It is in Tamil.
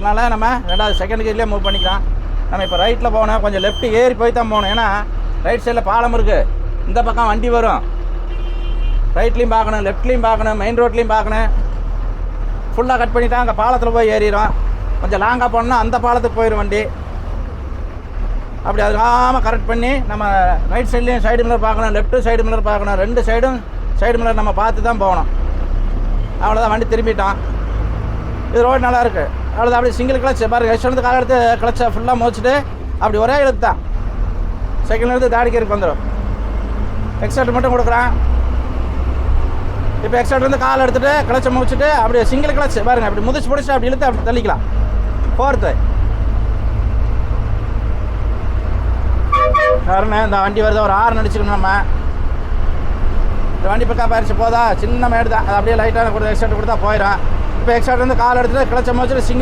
அதனால நம்ம ரெண்டாவது செகண்ட் கியர்லேயே மூவ் பண்ணிக்கலாம். நம்ம இப்போ ரைட்டில் போகணும், கொஞ்சம் லெஃப்ட் ஏறி போய் தான் போகணும். ஏன்னா ரைட் சைடில் பாலம் இருக்குது, இந்த பக்கம் வண்டி வரும். ரைட்லேயும் பார்க்கணும், லெஃப்ட்லேயும் பார்க்கணும், மெயின் ரோட்லேயும் பார்க்கணும். ஃபுல்லாக கட் பண்ணிவிட்டா அங்கே பாலத்தில் போய் ஏறிடும். கொஞ்சம் லாங்காக போனோம்னா அந்த பாலத்துக்கு போயிடும் வண்டி. அப்படி அதுக்காமல் கரெக்ட் பண்ணி நம்ம ரைட் சைட்லேயும் சைடு மில்லர் பார்க்கணும், லெஃப்ட்டு சைடு மில்லர் பார்க்கணும். ரெண்டு சைடும் சைடு மில்லர் நம்ம பார்த்து தான் போகணும். அவ்வளோதான், வண்டி திரும்பிட்டான். இது ரோடு நல்லாயிருக்கு. அவ்வளோதான். அப்படி சிங்கிள் கிளச் பாருங்கள், எக்ஸ்ட்ரா கால் எடுத்து கிளச்சை ஃபுல்லாக மோச்சிட்டு அப்படி ஒரே இழுத்து தான் செகண்ட் எடுத்து தாடிக்கிறதுக்கு வந்துடும். எக்ஸ்ட்ரா மட்டும் கொடுக்குறான். இப்போ எக்ஸ்ட்ராலேருந்து கால் எடுத்துகிட்டு கிளச்சை முடிச்சுட்டு அப்படியே சிங்கிள் கிளச் பாருங்கள், அப்படி முதிச்சு பிடிச்சி அப்படி இழுத்து அப்படி தள்ளிக்கலாம். ஃபோர்த்து வரணும். இந்த வண்டி வருது, ஒரு 6 அடிச்சுக்கணும். நம்ம இந்த வண்டி பிக்கப் ஆயிடுச்சு போதா, சின்ன மேடு தான், அது அப்படியே லைட்டாக கொடுத்து எக்ஸ்ட்ரா கொடுத்தா போயிடும். இப்போ எக்ஸ்ட்ராலேருந்து கால் எடுத்துகிட்டு கிளச்சை முடிச்சுட்டு சிங்கிள்